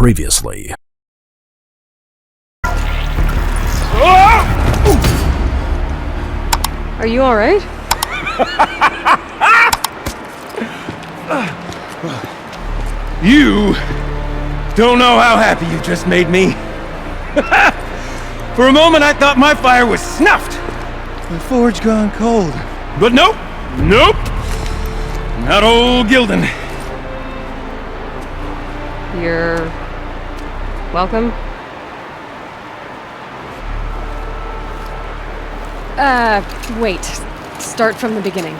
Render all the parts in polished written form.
Previously. Are you alright? You don't know how happy you just made me. For a moment I thought my fire was snuffed. The forge gone cold. But nope. Nope. Not old Gildan. You're... welcome? Wait. Start from the beginning.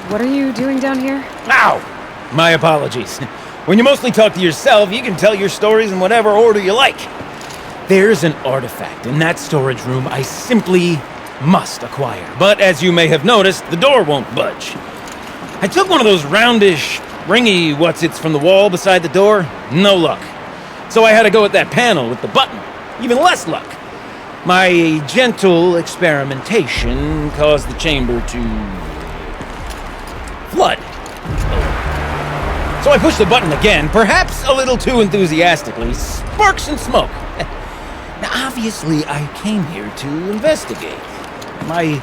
What are you doing down here? Ow! My apologies. When you mostly talk to yourself, you can tell your stories in whatever order you like. There's an artifact in that storage room I simply must acquire. But as you may have noticed, the door won't budge. I took one of those roundish, ringy what's-its from the wall beside the door. No luck. So I had to go with that panel with the button. Even less luck. My gentle experimentation caused the chamber to flood. So I pushed the button again, perhaps a little too enthusiastically. Sparks and smoke. Now, obviously, I came here to investigate. My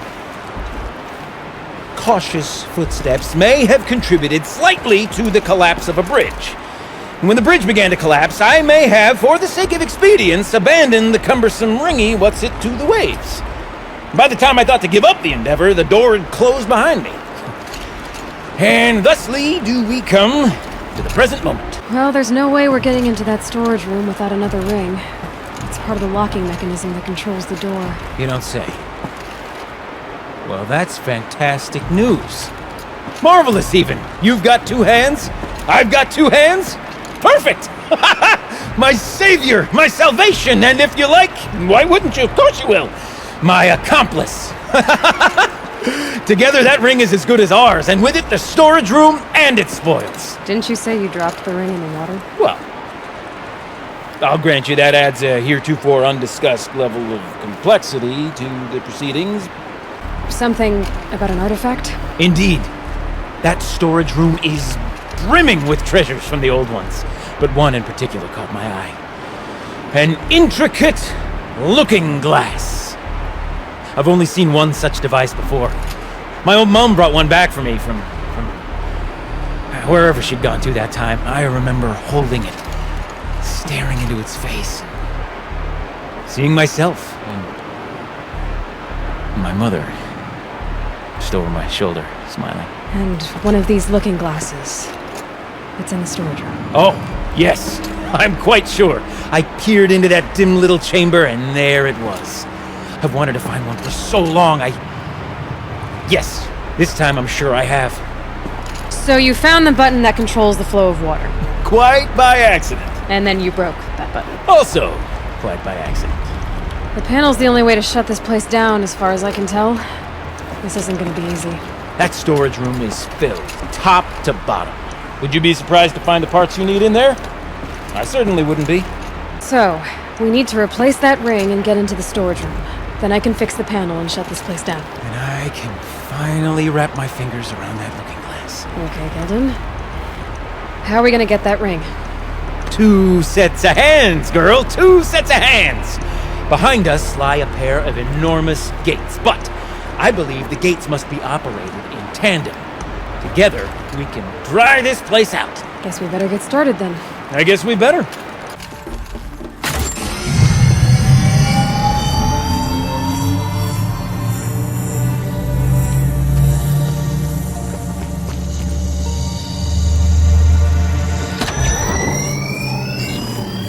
cautious footsteps may have contributed slightly to the collapse of a bridge. And when the bridge began to collapse, I may have, for the sake of expedience, abandoned the cumbersome ringy what's-it to the waves. By the time I thought to give up the endeavor, the door had closed behind me. And thusly do we come to the present moment. Well, there's no way we're getting into that storage room without another ring. It's part of the locking mechanism that controls the door. You don't say. Well, that's fantastic news. Marvelous, even. You've got two hands. I've got two hands. Perfect! My savior, my salvation, and if you like, why wouldn't you? Of course you will. My accomplice. Together, that ring is as good as ours, and with it, the storage room and its spoils. Didn't you say you dropped the ring in the water? Well, I'll grant you that adds a heretofore undiscussed level of complexity to the proceedings. Something about an artifact? Indeed. That storage room is brimming with treasures from the old ones, but one in particular caught my eye. An intricate looking glass. I've only seen one such device before. My old mom brought one back for me from wherever she'd gone to that time. I remember holding it, staring into its face, seeing myself and my mother just over my shoulder, smiling. And one of these looking glasses. It's in the storage room. Oh, yes. I'm quite sure. I peered into that dim little chamber, and there it was. I've wanted to find one for so long, Yes, this time I'm sure I have. So you found the button that controls the flow of water. Quite by accident. And then you broke that button. Also, quite by accident. The panel's the only way to shut this place down, as far as I can tell. This isn't gonna be easy. That storage room is filled, top to bottom. Would you be surprised to find the parts you need in there? I certainly wouldn't be. So, we need to replace that ring and get into the storage room. Then I can fix the panel and shut this place down. And I can finally wrap my fingers around that looking glass. Okay, Gildan. How are we gonna get that ring? 2 sets of hands, girl! 2 sets of hands! Behind us lie a pair of enormous gates, but I believe the gates must be operated in tandem. Together, we can dry this place out. Guess we better get started then. I guess we better.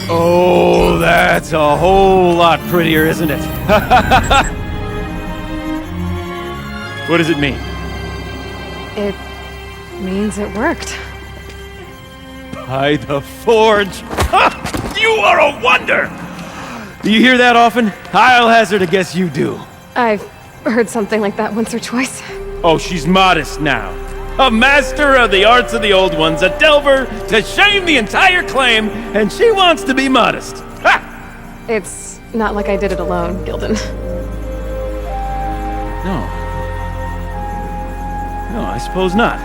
Oh, that's a whole lot prettier, isn't it? What does it mean? It means it worked. By the forge. You are a wonder! Do you hear that often? I'll hazard a guess you do. I've heard something like that once or twice. Oh, she's modest now. A master of the arts of the old ones, a delver to shame the entire claim, and she wants to be modest. Ha! It's not like I did it alone, Gildan. No, I suppose not.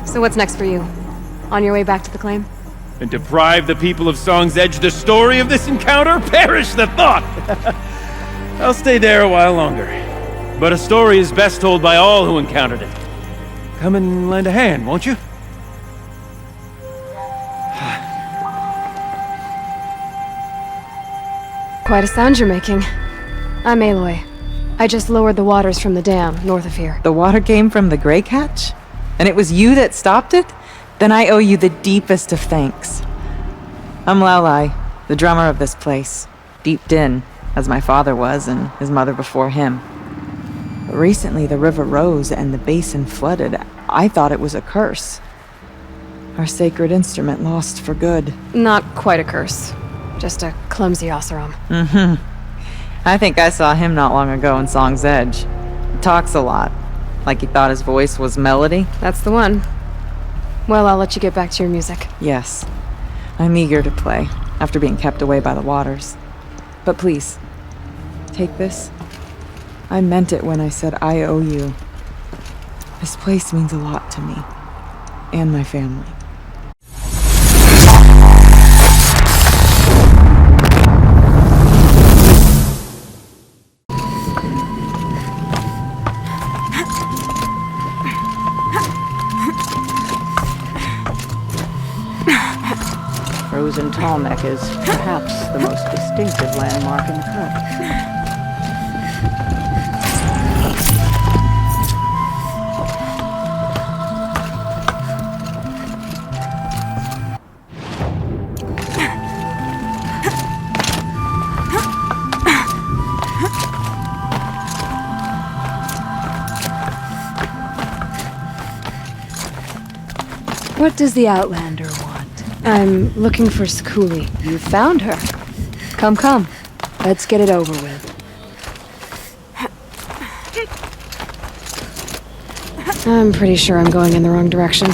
So what's next for you? On your way back to the claim? And deprive the people of Song's Edge the story of this encounter? Perish the thought! I'll stay there a while longer. But a story is best told by all who encountered it. Come and lend a hand, won't you? Quite a sound you're making. I'm Aloy. I just lowered the waters from the dam north of here. The water came from the Grey Catch? And it was you that stopped it? Then I owe you the deepest of thanks. I'm Laulai, the drummer of this place. Deep Din, as my father was and his mother before him. But recently the river rose and the basin flooded. I thought it was a curse. Our sacred instrument lost for good. Not quite a curse. Just a clumsy Oseram. I think I saw him not long ago in Song's Edge. He talks a lot, like he thought his voice was melody. That's the one. Well, I'll let you get back to your music. Yes, I'm eager to play, after being kept away by the waters. But please, take this. I meant it when I said I owe you. This place means a lot to me, and my family. Frozen Tallneck is perhaps the most distinctive landmark in the cut. What does the Outlander want? I'm looking for Skuli. You found her. Come. Let's get it over with. I'm pretty sure I'm going in the wrong direction.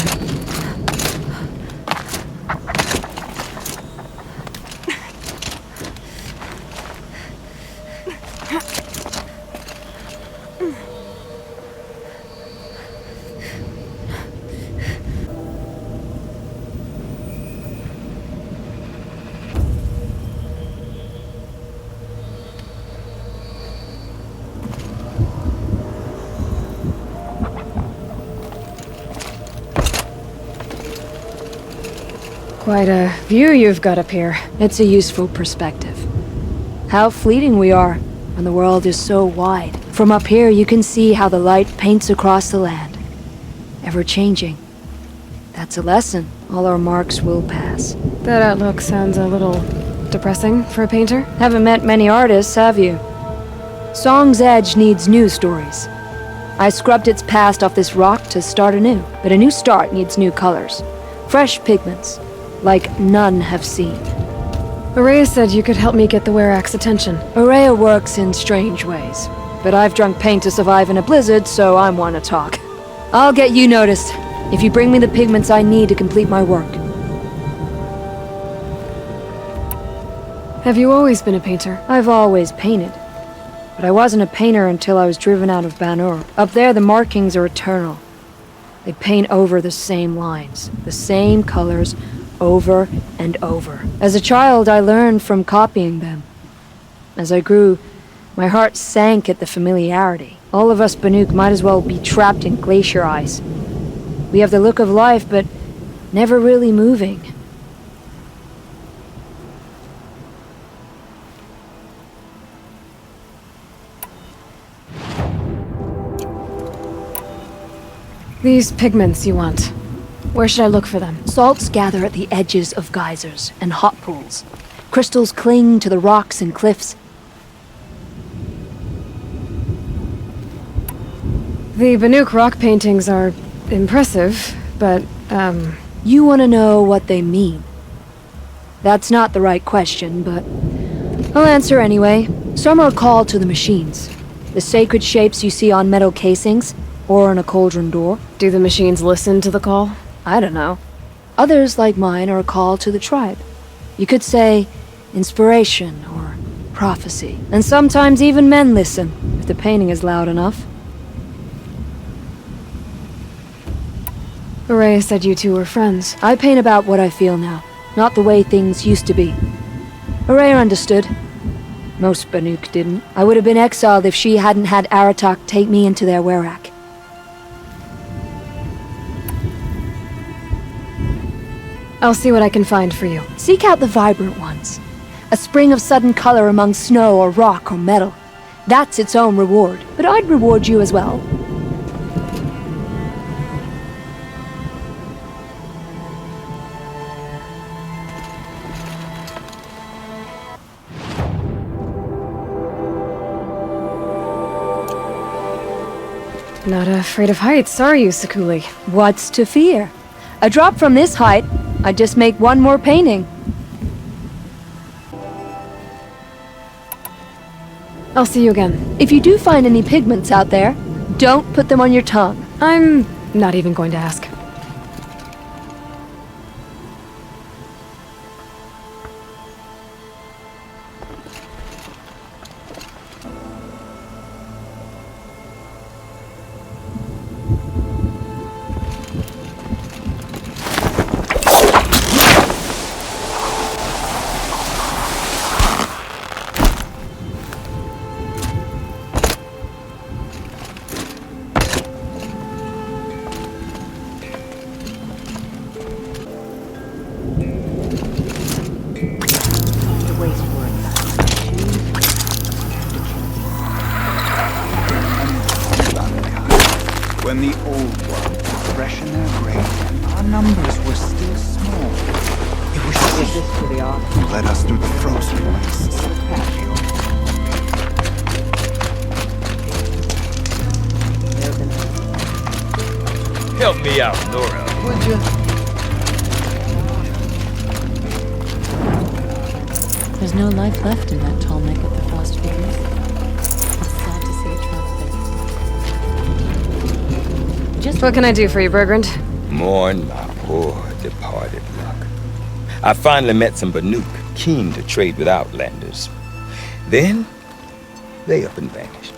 Quite a view you've got up here. It's a useful perspective. How fleeting we are when the world is so wide. From up here you can see how the light paints across the land. Ever changing. That's a lesson. All our marks will pass. That outlook sounds a little depressing for a painter. Haven't met many artists, have you? Song's Edge needs new stories. I scrubbed its past off this rock to start anew, but a new start needs new colors. Fresh pigments. Like none have seen. Araya said you could help me get the Werak's attention. Araya works in strange ways, but I've drunk paint to survive in a blizzard, so I'm one to talk. I'll get you noticed, if you bring me the pigments I need to complete my work. Have you always been a painter? I've always painted. But I wasn't a painter until I was driven out of Banur. Up there, the markings are eternal. They paint over the same lines, the same colors, over and over. As a child, I learned from copying them. As I grew, my heart sank at the familiarity. All of us Banuk might as well be trapped in glacier ice. We have the look of life, but never really moving. These pigments you want. Where should I look for them? Salts gather at the edges of geysers and hot pools. Crystals cling to the rocks and cliffs. The Banuk rock paintings are impressive, but, you want to know what they mean. That's not the right question, but I'll answer anyway. Some are called to the machines. The sacred shapes you see on metal casings, or on a cauldron door. Do the machines listen to the call? I don't know. Others, like mine, are a call to the tribe. You could say inspiration or prophecy. And sometimes even men listen, if the painting is loud enough. Araya said you two were friends. I paint about what I feel now. Not the way things used to be. Araya understood. Most Banuk didn't. I would have been exiled if she hadn't had Aratak take me into their werak. I'll see what I can find for you. Seek out the vibrant ones. A spring of sudden color among snow or rock or metal. That's its own reward. But I'd reward you as well. Not afraid of heights, are you, Sakuli? What's to fear? A drop from this height, I'd just make one more painting. I'll see you again. If you do find any pigments out there, don't put them on your tongue. I'm not even going to ask. When the old ones were fresh in their grave, our numbers were still small. It was Give this to the office. who led us through the frozen wastes of Patio. Help me out, Nora. Would you? There's no life left in that tall neck at the frost figures. It's sad to see it drop there. Just What can I do for you, Bergrand? Mourn my poor departed luck. I finally met some Banuk keen to trade with Outlanders. Then, they up and vanished.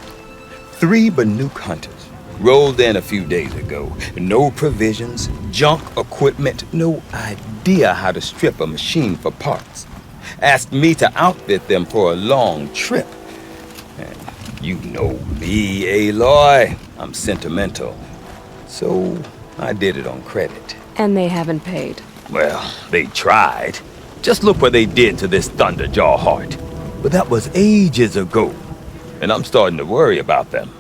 3 Banuk hunters rolled in a few days ago. No provisions, junk equipment, no idea how to strip a machine for parts. Asked me to outfit them for a long trip. And you know me, Aloy. I'm sentimental. So I did it on credit. And they haven't paid. Well, they tried. Just look what they did to this Thunderjaw heart. But that was ages ago. And I'm starting to worry about them.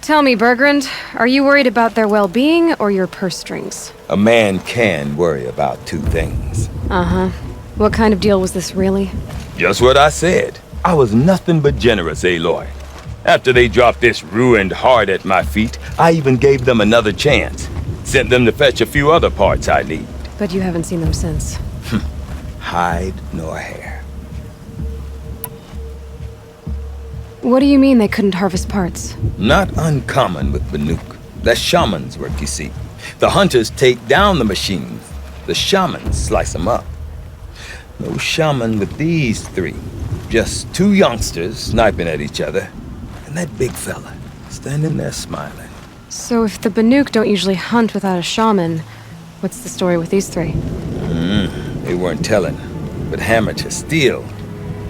Tell me, Bergrand, are you worried about their well-being or your purse strings? A man can worry about 2 things. Uh-huh. What kind of deal was this, really? Just what I said. I was nothing but generous, Aloy. After they dropped this ruined heart at my feet, I even gave them another chance. Sent them to fetch a few other parts I need. But you haven't seen them since. Hide nor hair. What do you mean they couldn't harvest parts? Not uncommon with Banuk. That's shaman's work, you see. The hunters take down the machines. The shamans slice them up. No shaman with these 3. Just 2 youngsters sniping at each other. And that big fella, standing there smiling. So if the Banuk don't usually hunt without a shaman, what's the story with these 3? They weren't telling. But hammer to steel.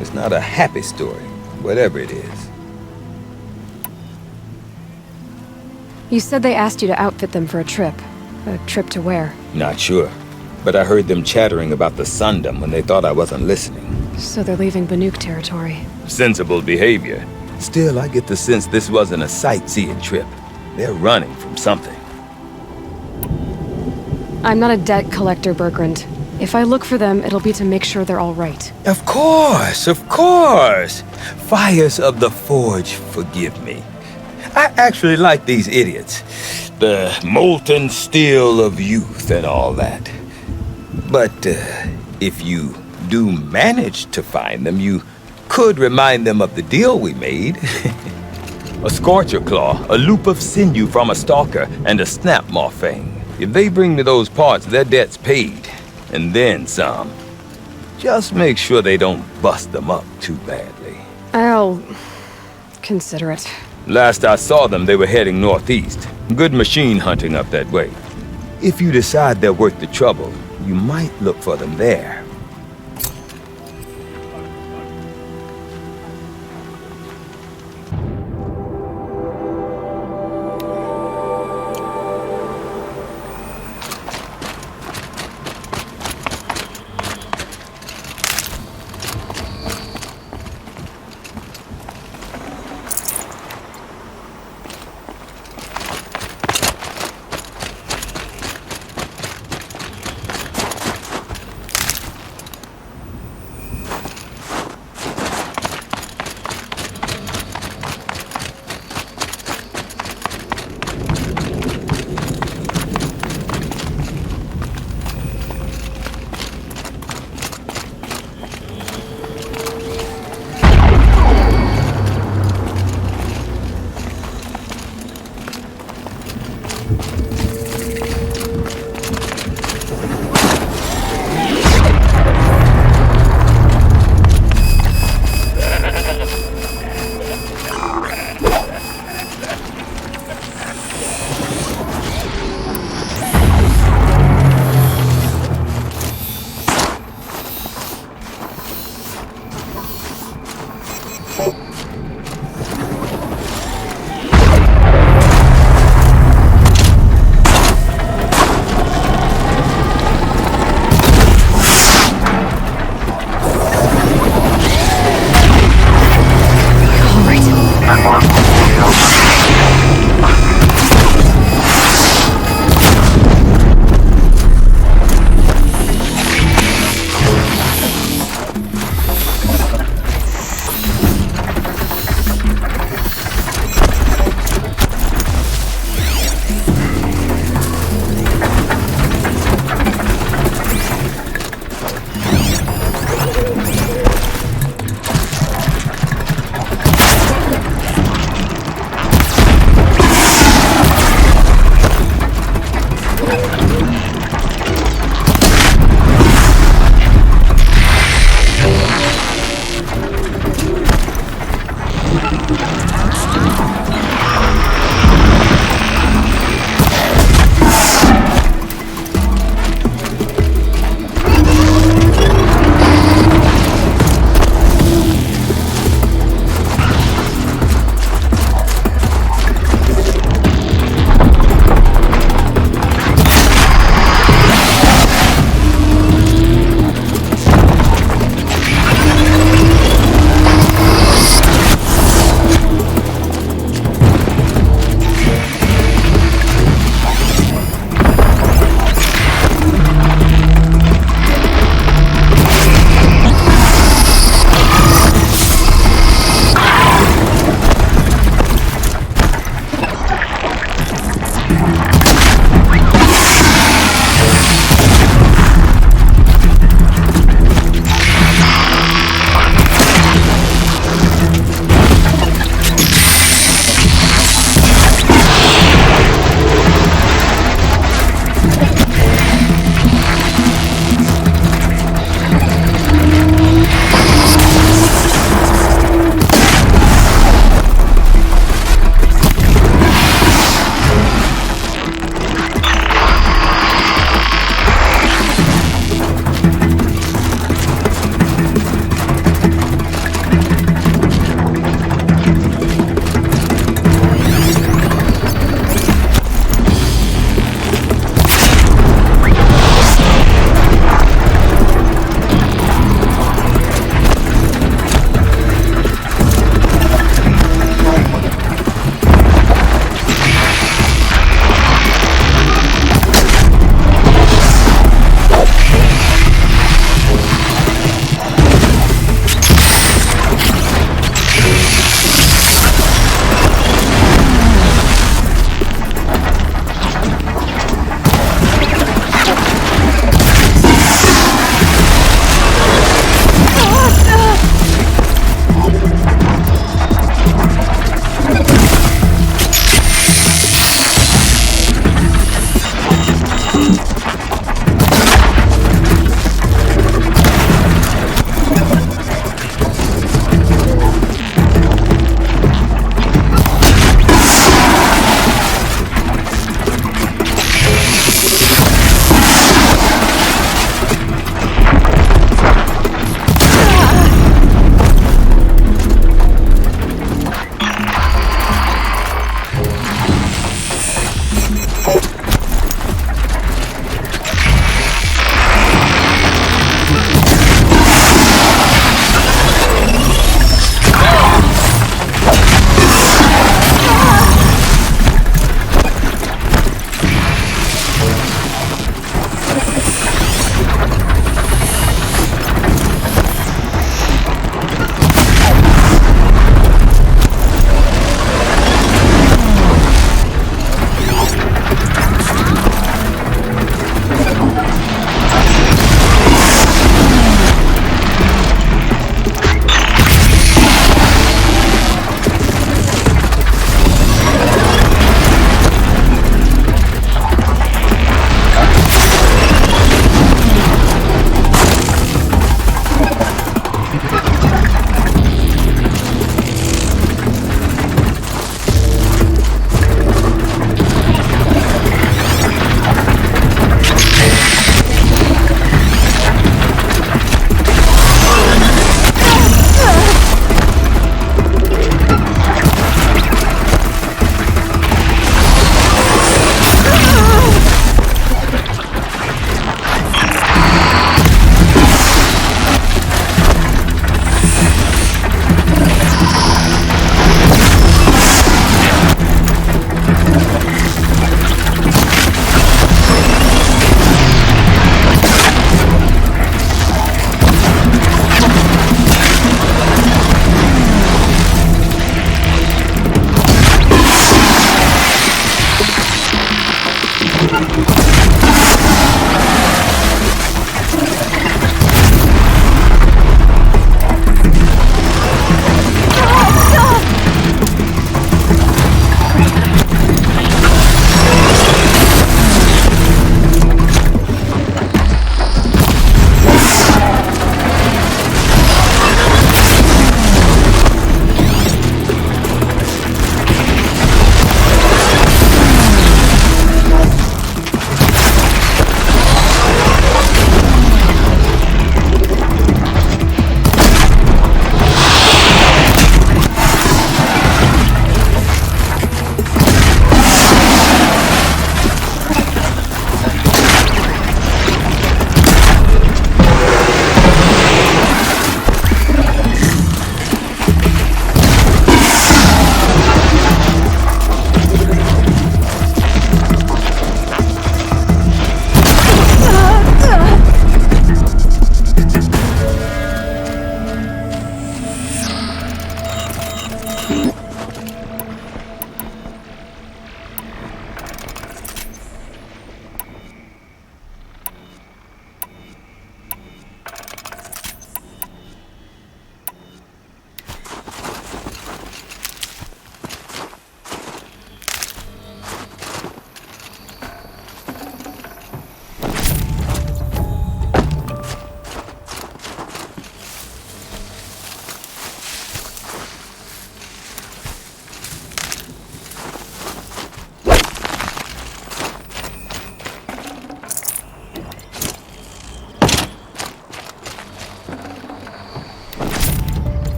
It's not a happy story, whatever it is. You said they asked you to outfit them for a trip. A trip to where? Not sure. But I heard them chattering about the Sundom when they thought I wasn't listening. So they're leaving Banuk territory. Sensible behavior. Still, I get the sense this wasn't a sightseeing trip. They're running from something. I'm not a debt collector, Bergrand. If I look for them, it'll be to make sure they're all right. Of course, of course. Fires of the Forge, forgive me. I actually like these idiots. The molten steel of youth and all that. But if you do manage to find them, you could remind them of the deal we made. A scorcher claw, a loop of sinew from a stalker, and a snap maw fang. If they bring me those parts, their debt's paid. And then some. Just make sure they don't bust them up too badly. I'll consider it. Last I saw them, they were heading northeast. Good machine hunting up that way. If you decide they're worth the trouble, you might look for them there.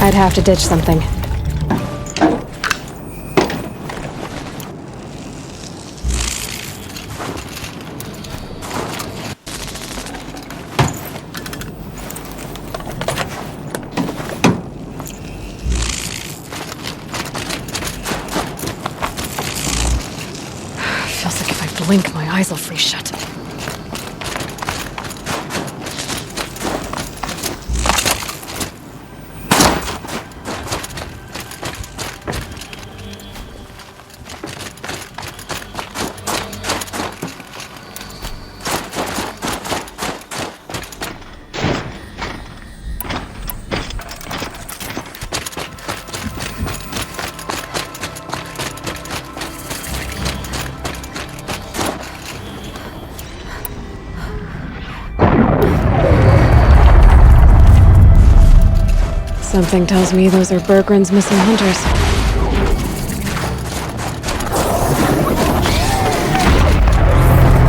I'd have to ditch something. Feels like if I blink, my eyes will freeze shut. Something tells me those are Bergren's missing hunters.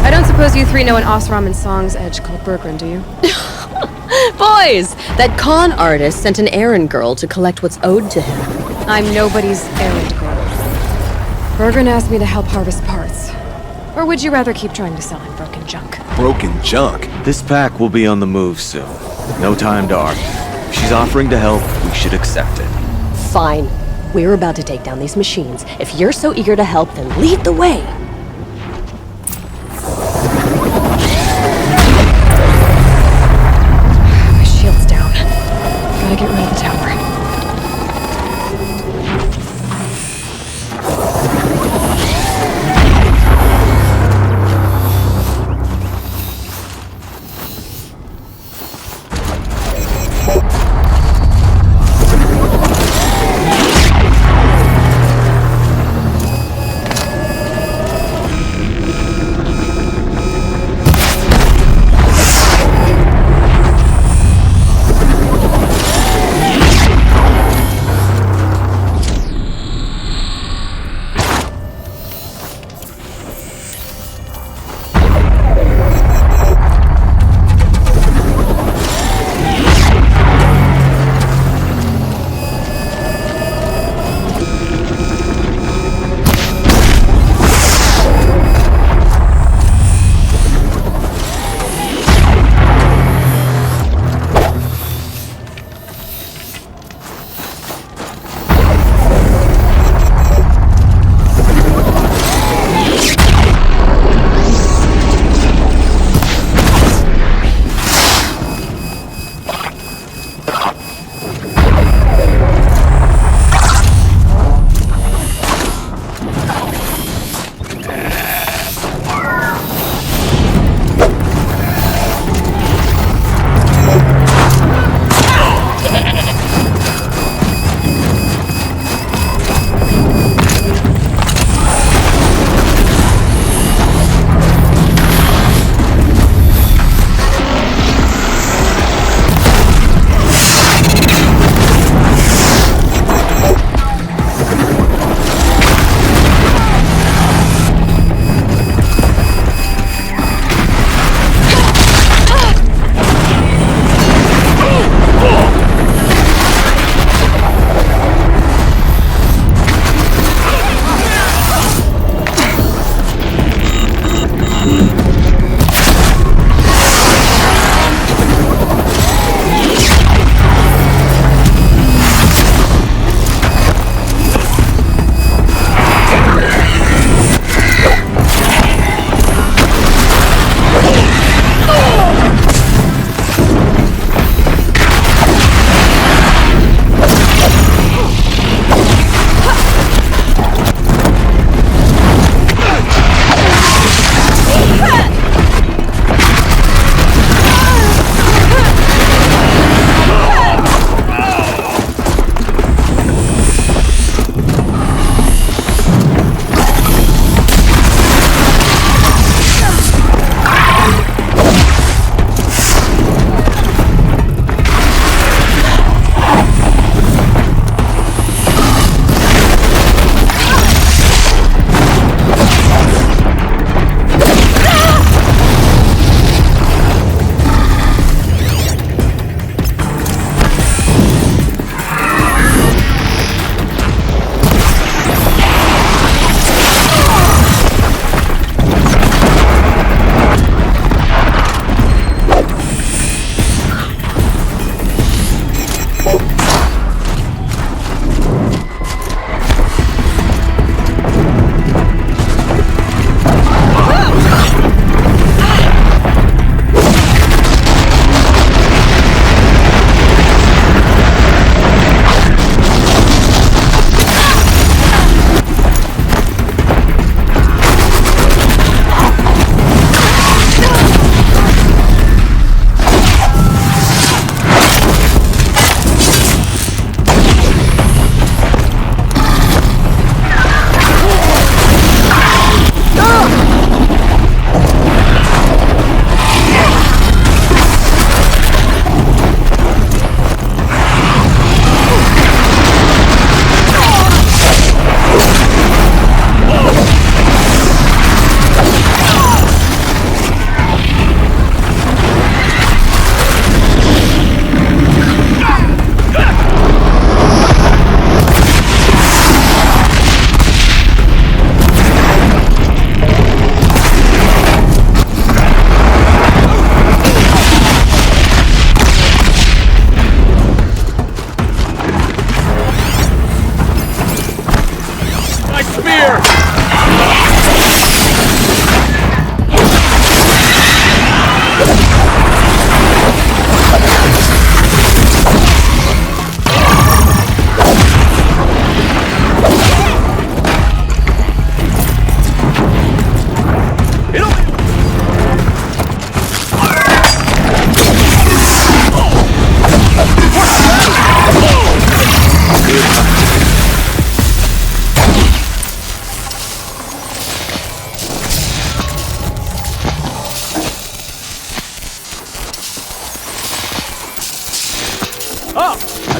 I don't suppose you three know an Osram and Song's edge called Bergren, do you? Boys! That con artist sent an errand girl to collect what's owed to him. I'm nobody's errand girl. Bergren asked me to help harvest parts. Or would you rather keep trying to sell him broken junk? Broken junk? This pack will be on the move soon. No time to argue. If she's offering to help, we should accept it. Fine. We're about to take down these machines. If you're so eager to help, then lead the way. My shield's down. Gotta get rid of the tower.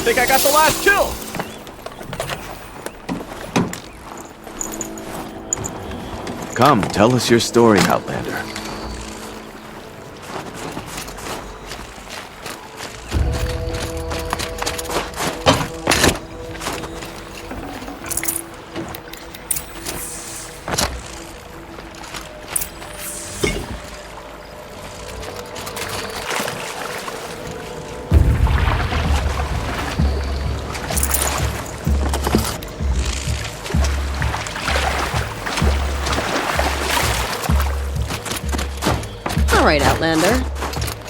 think I got the last kill! Come, tell us your story, Outlander. All right, Outlander.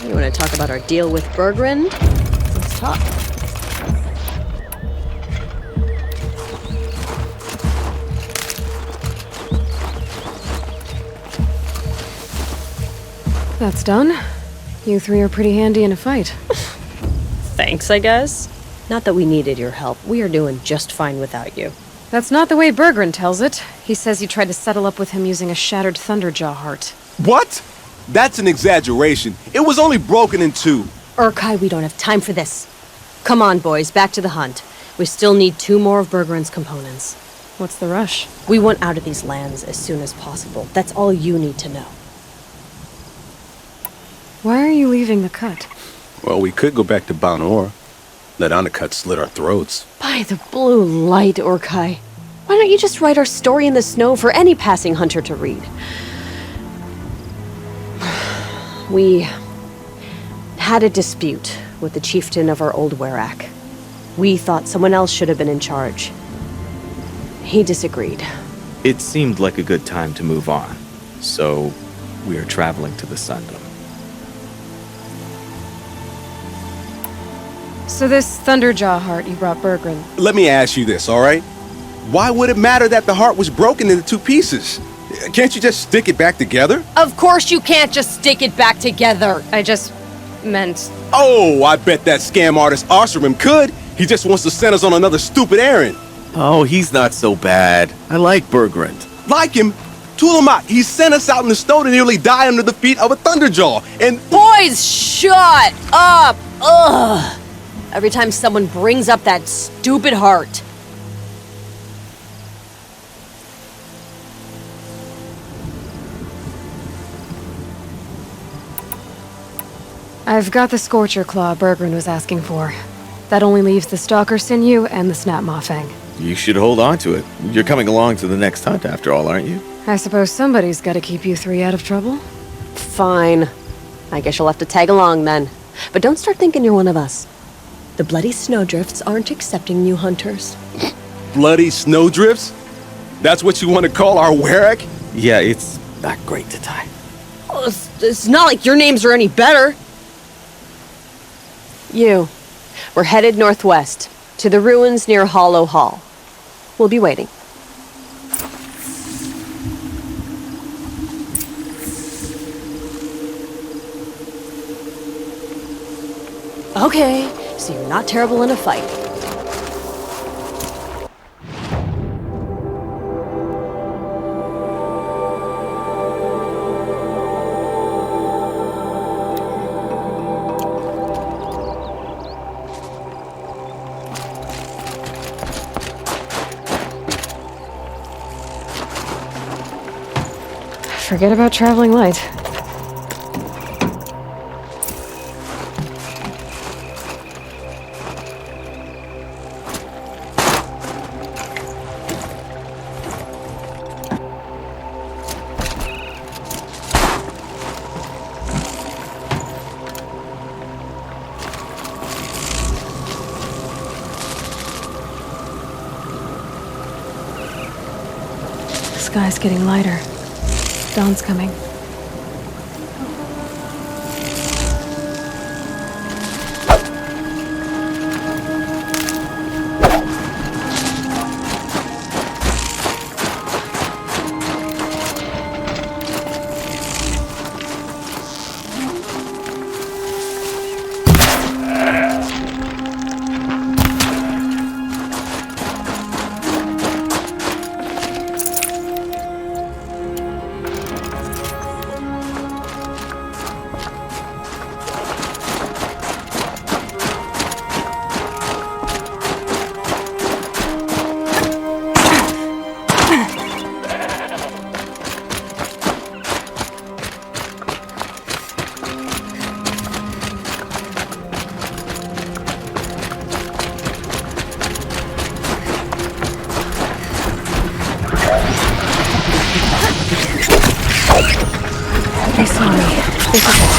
You want to talk about our deal with Berggren? Let's talk. That's done. You three are pretty handy in a fight. Thanks, I guess. Not that we needed your help. We are doing just fine without you. That's not the way Berggren tells it. He says you tried to settle up with him using a shattered Thunderjaw heart. What? That's an exaggeration. It was only broken in two. Urkai, we don't have time for this. Come on, boys, back to the hunt. We still need 2 more of Berggren's components. What's the rush? We want out of these lands as soon as possible. That's all you need to know. Why are you leaving the cut? Well, we could go back to Banor. Let Anacut slit our throats. By the blue light, Urkai. Why don't you just write our story in the snow for any passing hunter to read? We had a dispute with the chieftain of our old Werak. We thought someone else should have been in charge. He disagreed. It seemed like a good time to move on, so we are traveling to the Sundom. So this Thunderjaw heart you brought Berggren. Let me ask you this, all right? Why would it matter that the heart was broken into 2 pieces? Can't you just stick it back together? Of course you can't just stick it back together. I just meant... Oh, I bet that scam artist Arsarim could. He just wants to send us on another stupid errand. Oh, he's not so bad. I like Berggren. Like him? Tulamat, he sent us out in the snow to nearly die under the feet of a Thunderjaw, and... Boys, shut up! Ugh! Every time someone brings up that stupid heart. I've got the Scorcher Claw Berggren was asking for. That only leaves the Stalker Sinew and the Snap Maw Fang. You should hold on to it. You're coming along to the next hunt after all, aren't you? I suppose somebody's gotta keep you 3 out of trouble. Fine. I guess you'll have to tag along then. But don't start thinking you're one of us. The Bloody Snowdrifts aren't accepting new hunters. Bloody snowdrifts? That's what you want to call our Werak? Yeah, it's not great to tie. Oh, it's not like your names are any better. We're headed northwest, to the ruins near Hollow Hall. We'll be waiting. Okay, so you're not terrible in a fight. Forget about traveling light. The sky's getting lighter. Dawn's coming. This is it.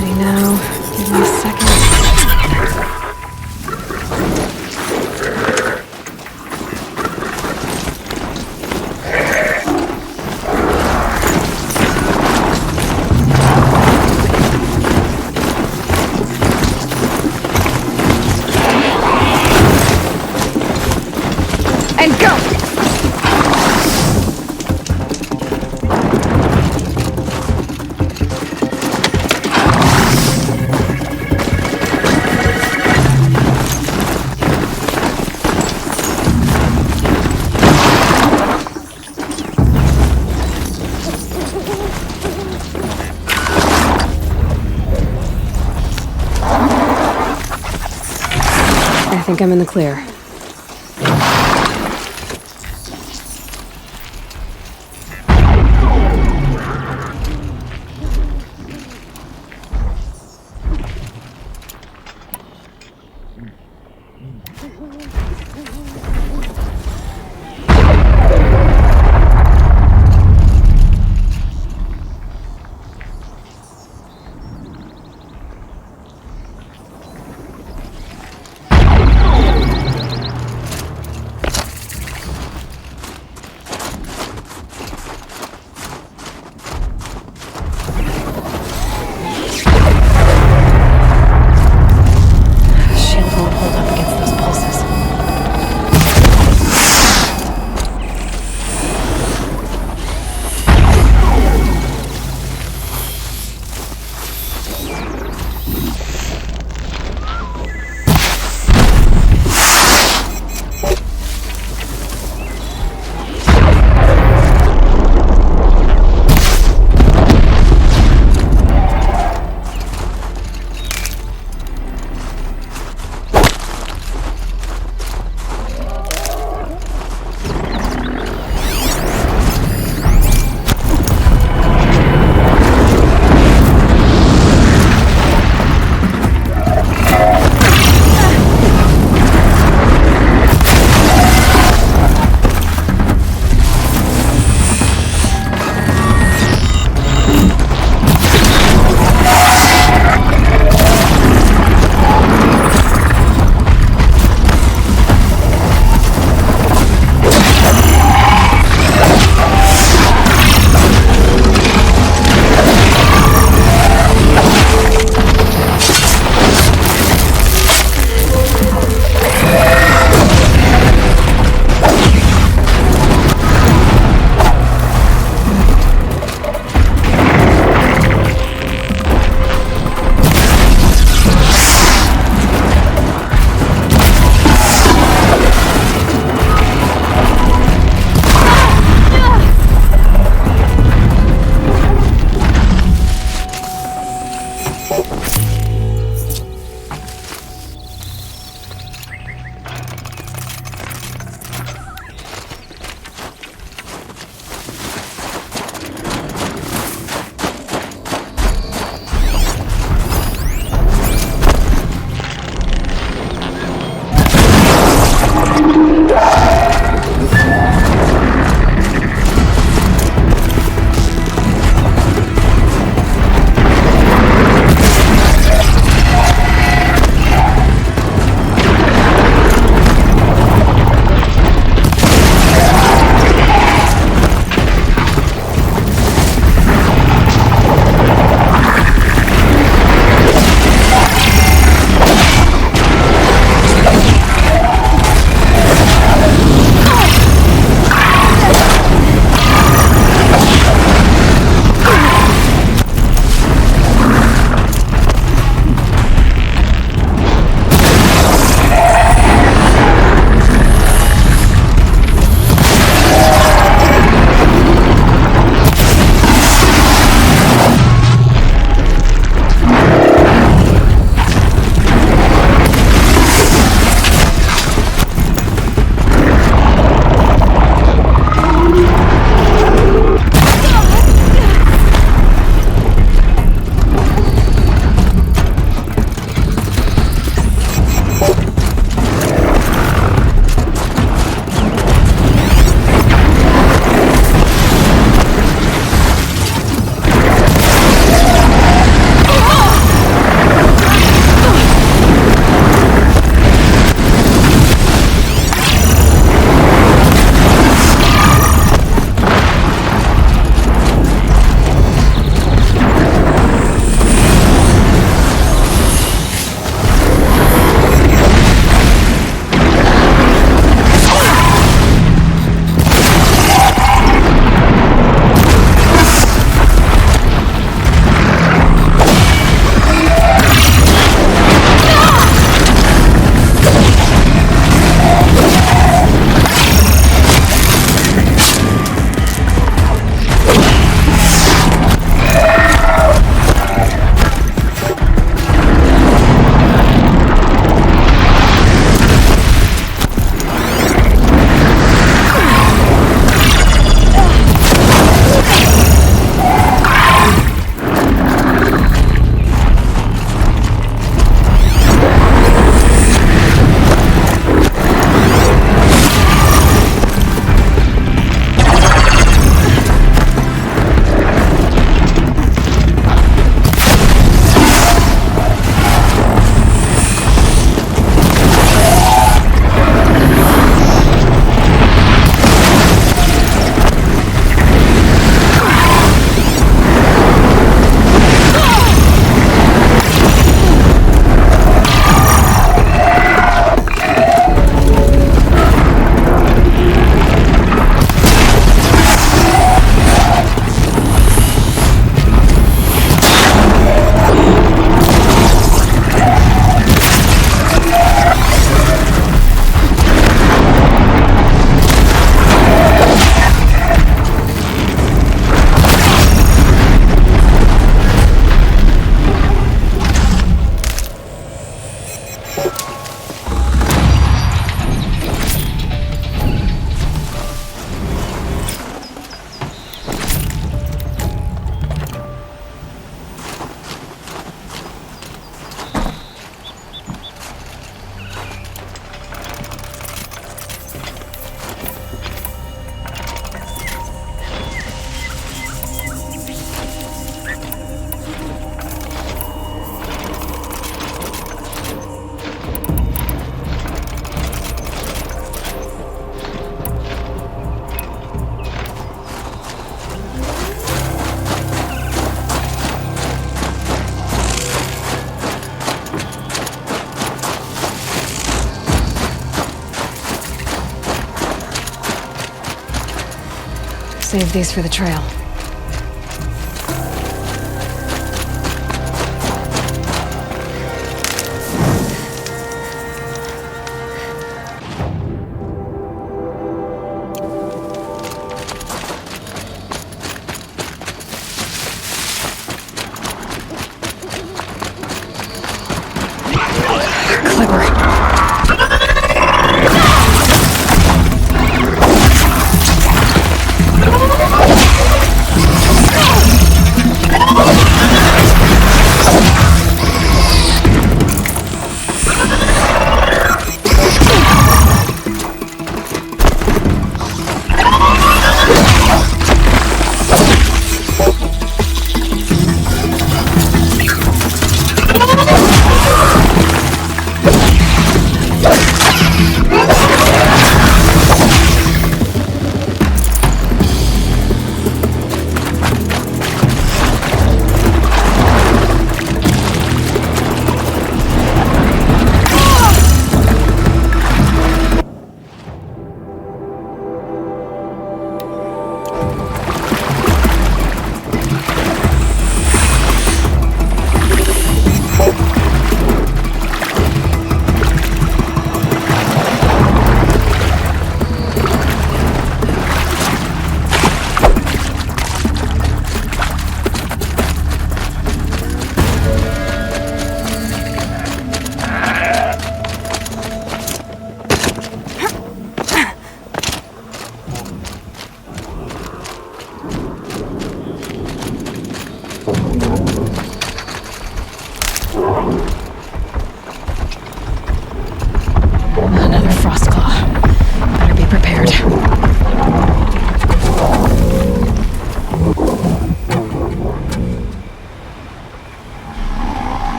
Ready now. Give me a second. And go! I think I'm in the clear. save these for the trail.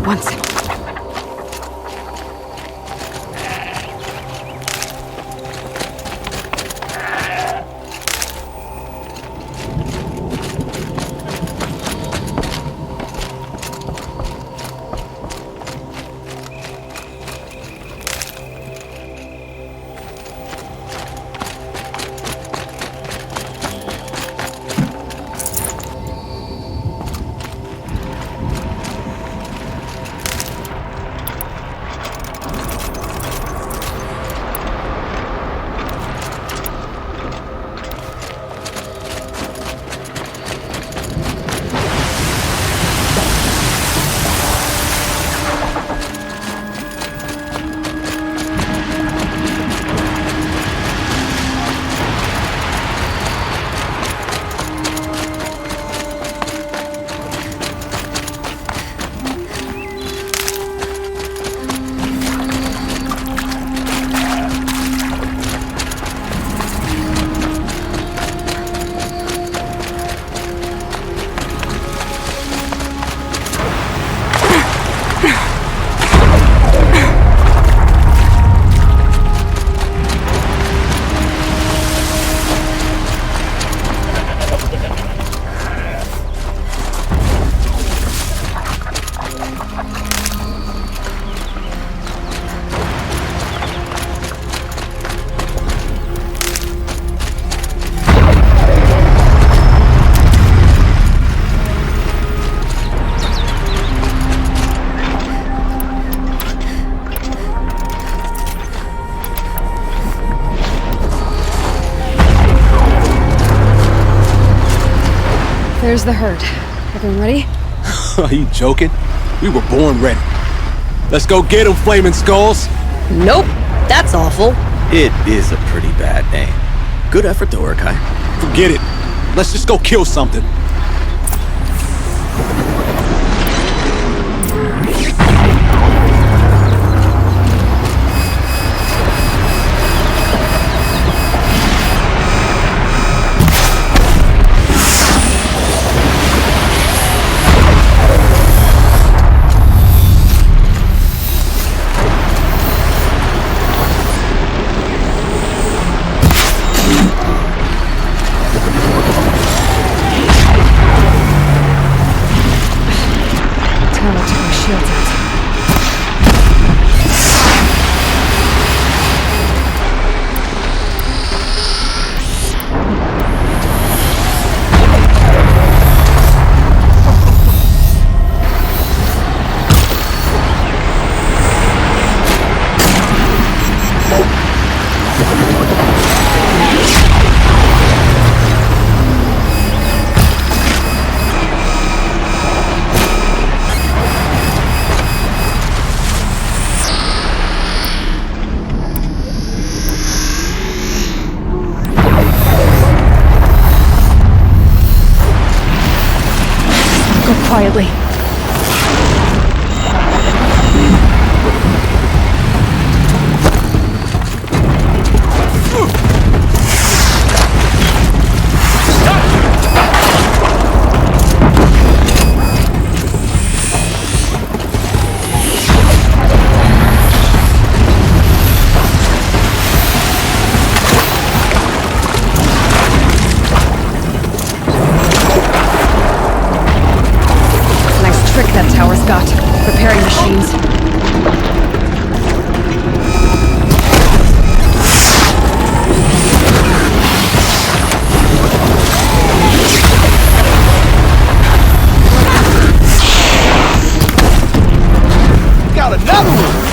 One second. There's the herd. Everyone ready? Are you joking? We were born ready. Let's go get them, flaming skulls. Nope, that's awful. It is a pretty bad name. Good effort though, Urkai. Forget it. Let's just go kill something. Quietly. That tower's got. Repairing machines. Got another one!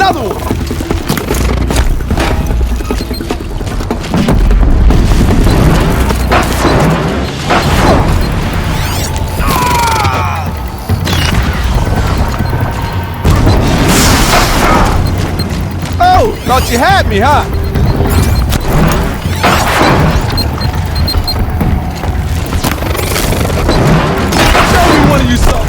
another one! Oh, thought you had me, huh? Show me one of you something.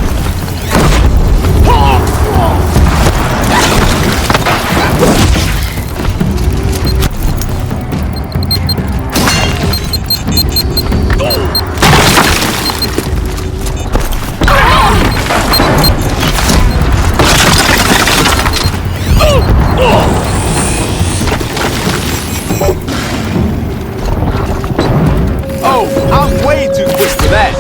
Oh, I'm way too quick for that.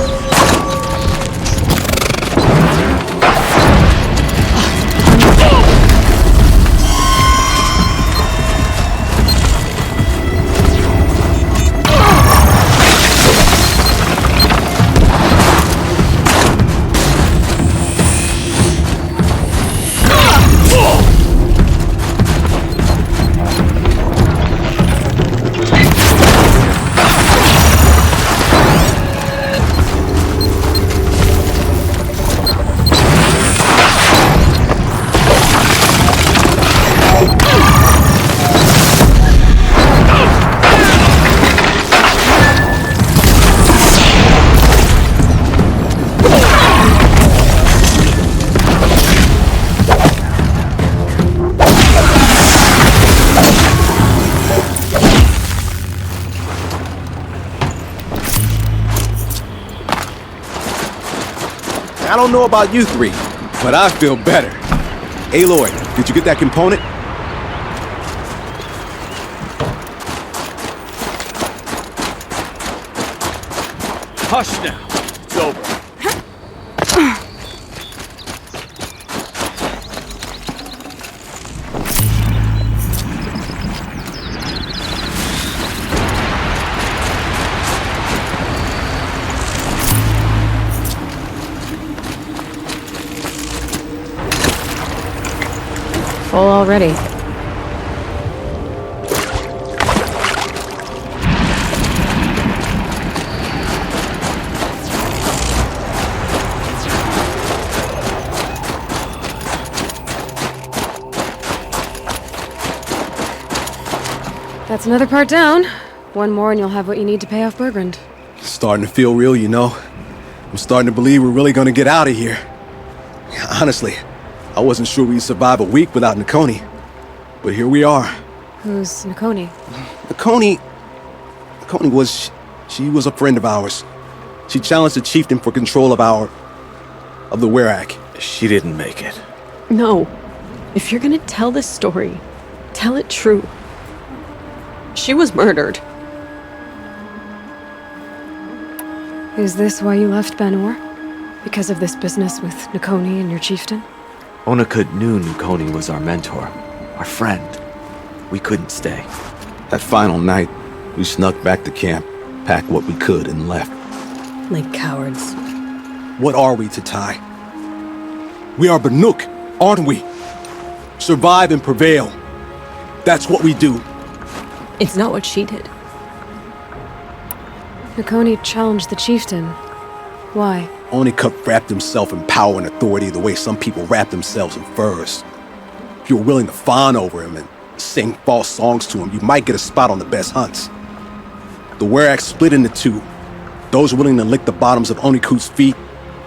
I don't know about you three, but I feel better. Aloy, did you get that component? Hush now. It's over. Full already. That's another part down. One more and you'll have what you need to pay off Bergrand. Starting to feel real, you know. I'm starting to believe we're really gonna get out of here. Honestly, I wasn't sure we'd survive a week without Nakoni. But here we are. Who's Nakoni? Nakoni was a friend of ours. She challenged the chieftain for control of the Werak. She didn't make it. No. If you're gonna tell this story, tell it true. She was murdered. Is this why you left Ben-Or? Because of this business with Nakoni and your chieftain? Onakut knew Nakoni was our mentor, our friend. We couldn't stay. That final night, we snuck back to camp, packed what we could, and left. Like cowards. What are we, Tatai? We are Banuk, aren't we? Survive and prevail. That's what we do. It's not what she did. Nakoni challenged the chieftain. Why? Onakut wrapped himself in power and authority the way some people wrap themselves in furs. If you were willing to fawn over him and sing false songs to him, you might get a spot on the best hunts. The Werak split into two. Those willing to lick the bottoms of Onikut's feet,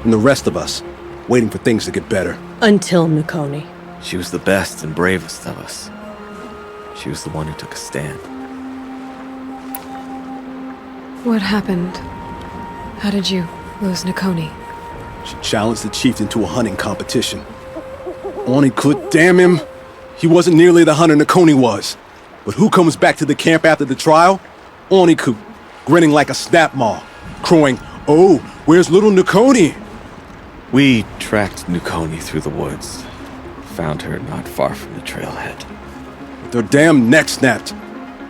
and the rest of us, waiting for things to get better. Until Nakoni. She was the best and bravest of us. She was the one who took a stand. What happened? How did you lose Nakoni? She challenged the chieftain to a hunting competition. Onikut, damn him! He wasn't nearly the hunter Nakoni was. But who comes back to the camp after the trial? Onikut, grinning like a snap maw, crowing, "Oh, where's little Nakoni?" We tracked Nakoni through the woods. Found her not far from the trailhead. With her damn neck snapped.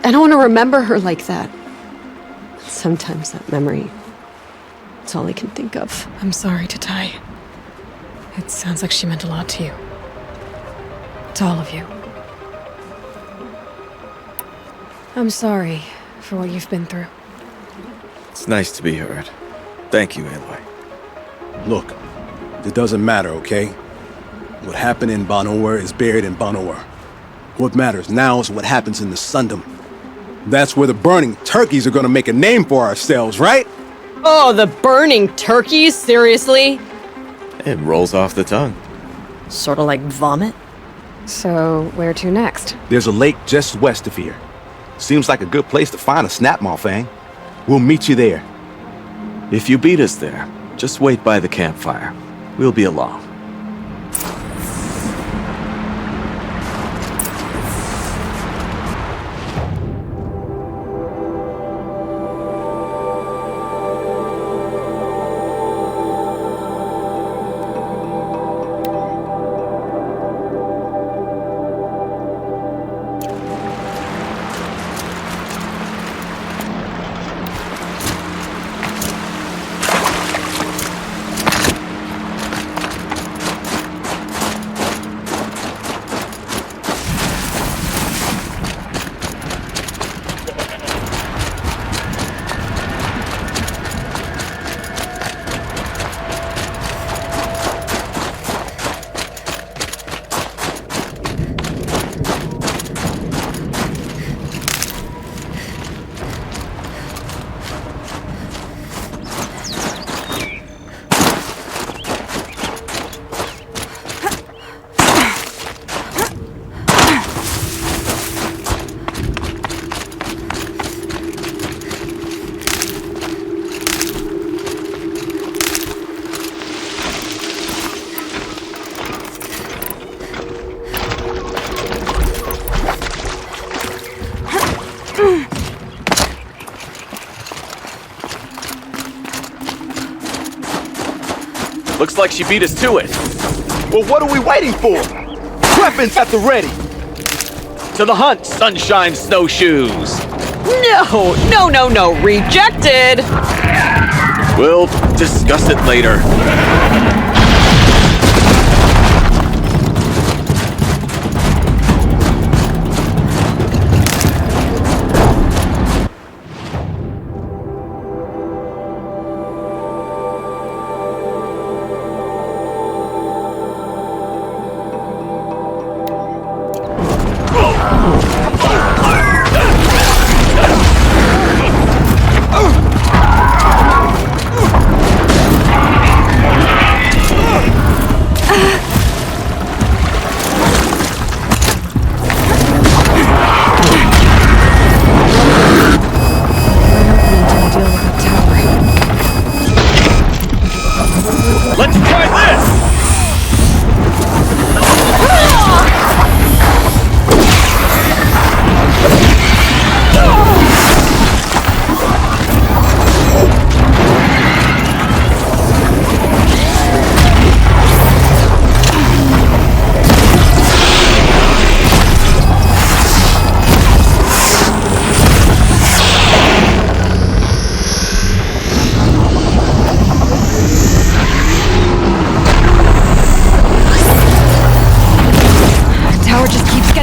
I don't want to remember her like that. Sometimes that memory, it's all I can think of. I'm sorry, Tatai. It sounds like she meant a lot to you. To all of you. I'm sorry for what you've been through. It's nice to be heard. Thank you, Aloy. Look, it doesn't matter, okay? What happened in Banor is buried in Banor. What matters now is what happens in the Sundom. That's where the burning turkeys are gonna make a name for ourselves, right? Oh, the burning turkeys? Seriously? It rolls off the tongue. Sorta like vomit? So, where to next? There's a lake just west of here. Seems like a good place to find a snapmaw fang. We'll meet you there. If you beat us there, just wait by the campfire. We'll be along. Looks like she beat us to it. Well, what are we waiting for? Weapons at the ready! To the hunt, sunshine snowshoes! No, rejected! We'll discuss it later. Let's try this!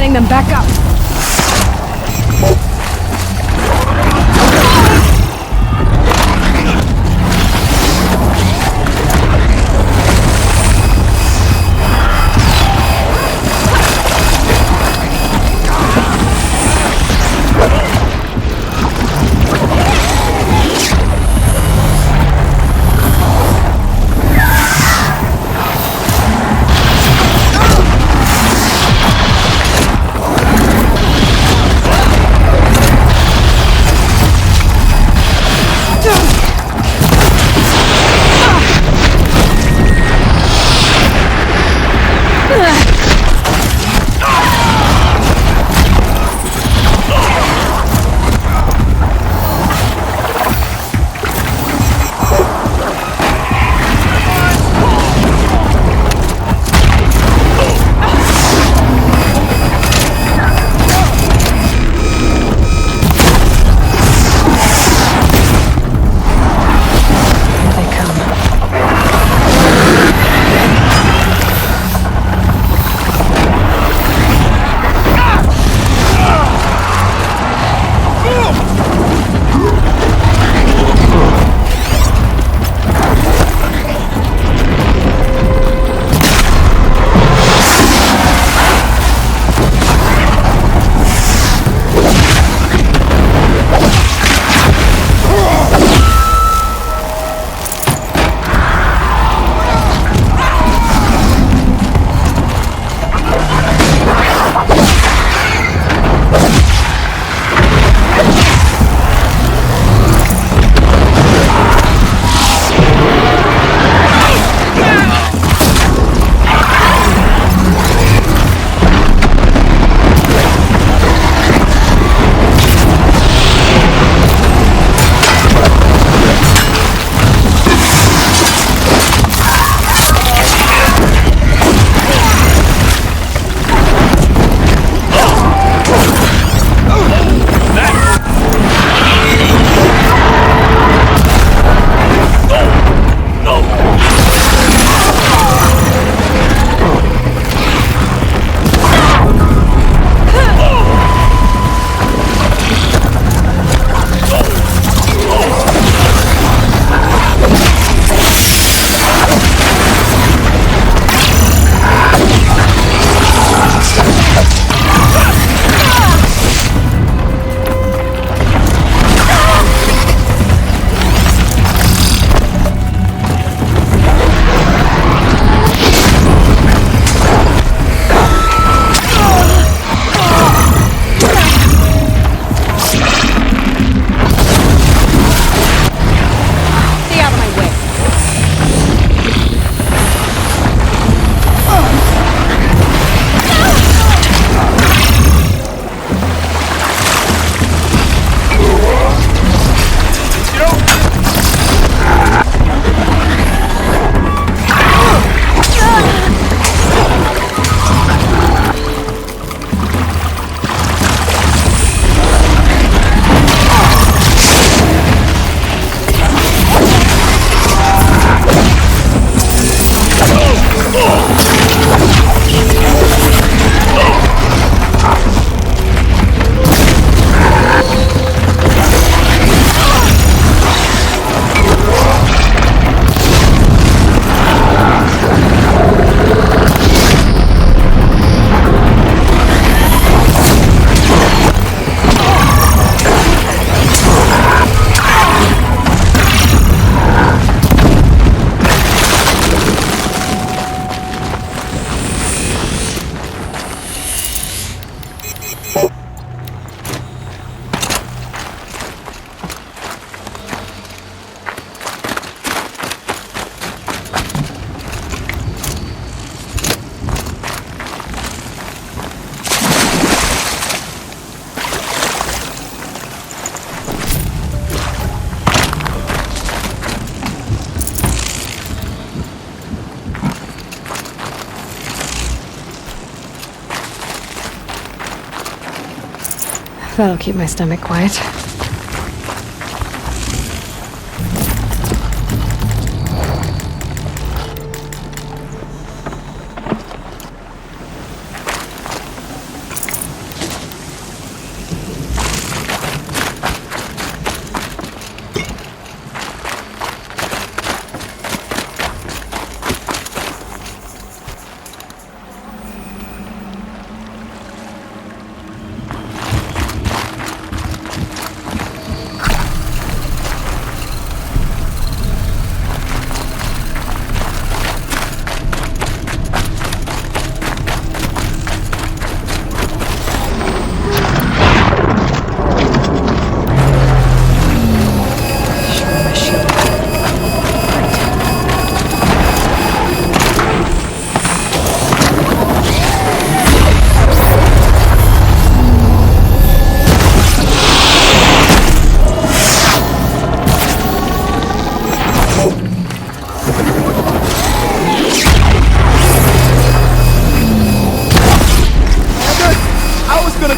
Them back up. That'll keep my stomach quiet.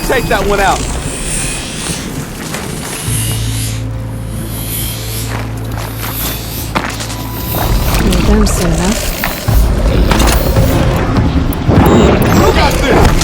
Take that one out. Need them soon enough. Who got this?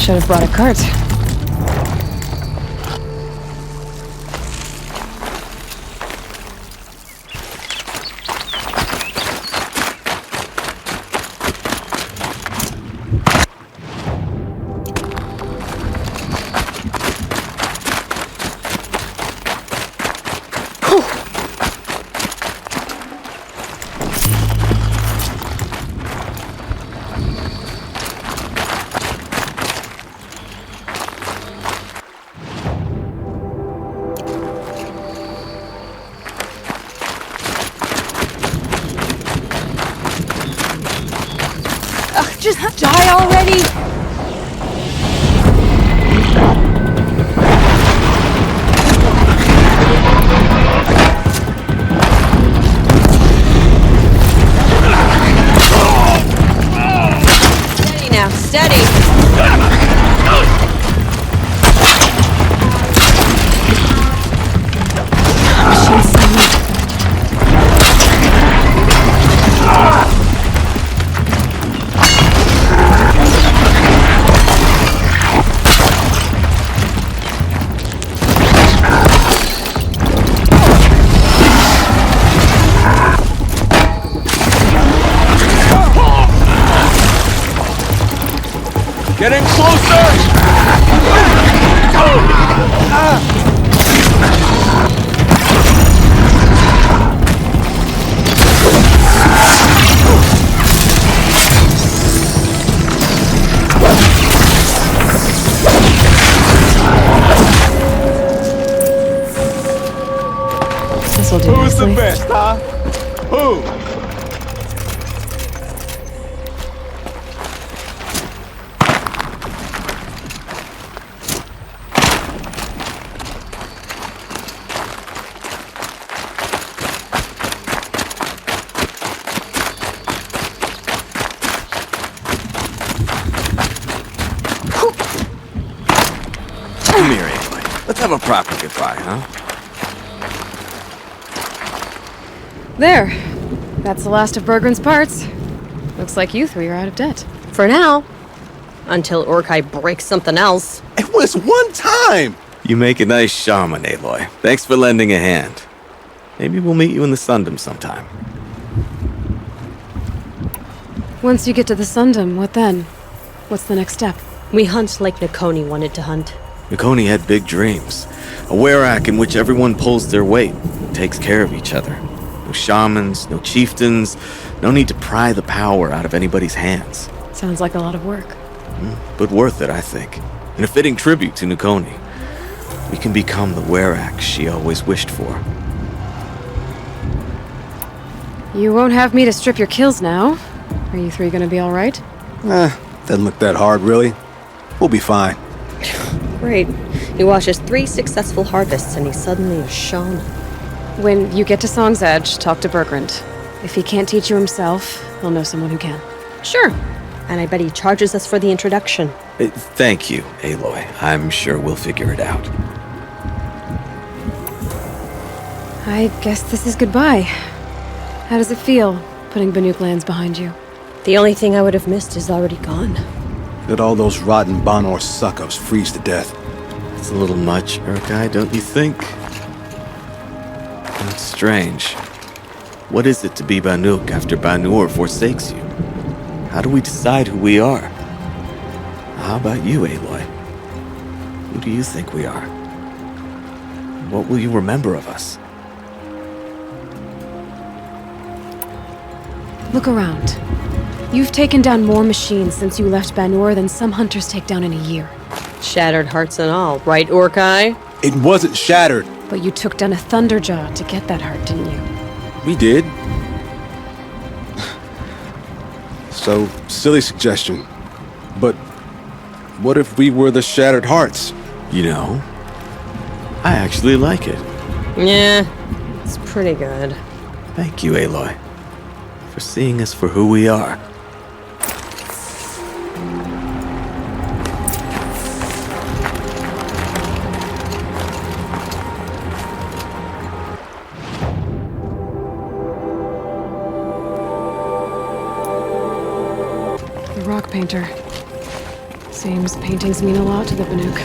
Should have brought a cart. Just die already! Steady now, steady! Getting closer! This'll do Who's the nicely. best, huh? Who? Come here, Aloy. Let's have a proper goodbye, huh? There. That's the last of Bergren's parts. Looks like you three are out of debt. For now. Until Orkai breaks something else. It was one time! You make a nice shaman, Aloy. Thanks for lending a hand. Maybe we'll meet you in the Sundom sometime. Once you get to the Sundom, what then? What's the next step? We hunt like Nakoni wanted to hunt. Nakoni had big dreams. A werak in which everyone pulls their weight, takes care of each other. No shamans, no chieftains, no need to pry the power out of anybody's hands. Sounds like a lot of work. But worth it, I think. And a fitting tribute to Nakoni. We can become the werak she always wished for. You won't have me to strip your kills now. Are you three gonna be alright? Doesn't look that hard, really. We'll be fine. Great. He watches 3 successful harvests and he's suddenly a shaman. When you get to Song's Edge, talk to Bergrand. If he can't teach you himself, he'll know someone who can. Sure. And I bet he charges us for the introduction. Thank you, Aloy. I'm sure we'll figure it out. I guess this is goodbye. How does it feel, putting Banuk lands behind you? The only thing I would have missed is already gone. Let all those rotten Banor suck-ups freeze to death. It's a little much, Urkai, don't you think? That's strange. What is it to be Banuk after Banur forsakes you? How do we decide who we are? How about you, Aloy? Who do you think we are? What will you remember of us? Look around. You've taken down more machines since you left Banur than some hunters take down in a year. Shattered hearts and all, right, Orkai? It wasn't shattered. But you took down a Thunderjaw to get that heart, didn't you? We did. So, silly suggestion. But what if we were the Shattered Hearts? You know, I actually like it. Yeah, it's pretty good. Thank you, Aloy, for seeing us for who we are. The rock painter. Seems paintings mean a lot to the Banuk.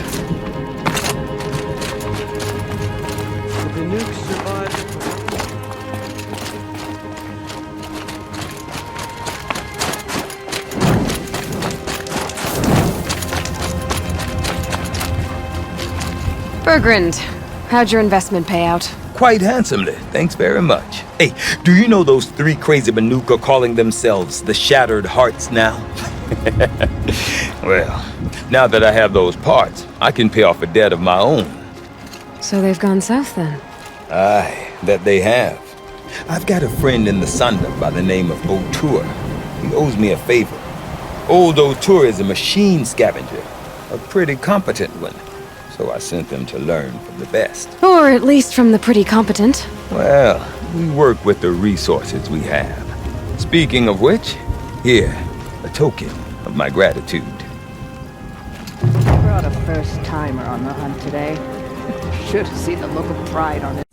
The Banuk survived. Bergrand, how'd your investment pay out? Quite handsomely, thanks very much. Hey, do you know those 3 crazy Banuk are calling themselves the Shattered Hearts now? Well, now that I have those parts, I can pay off a debt of my own. So they've gone south then? Aye, that they have. I've got a friend in the Sundom by the name of O'Toole. He owes me a favor. Old O'Toole is a machine scavenger, a pretty competent one. So I sent them to learn from the best. Or at least from the pretty competent. Well, we work with the resources we have. Speaking of which, here, a token of my gratitude. Brought a first-timer on the hunt today. Should have seen the look of pride on his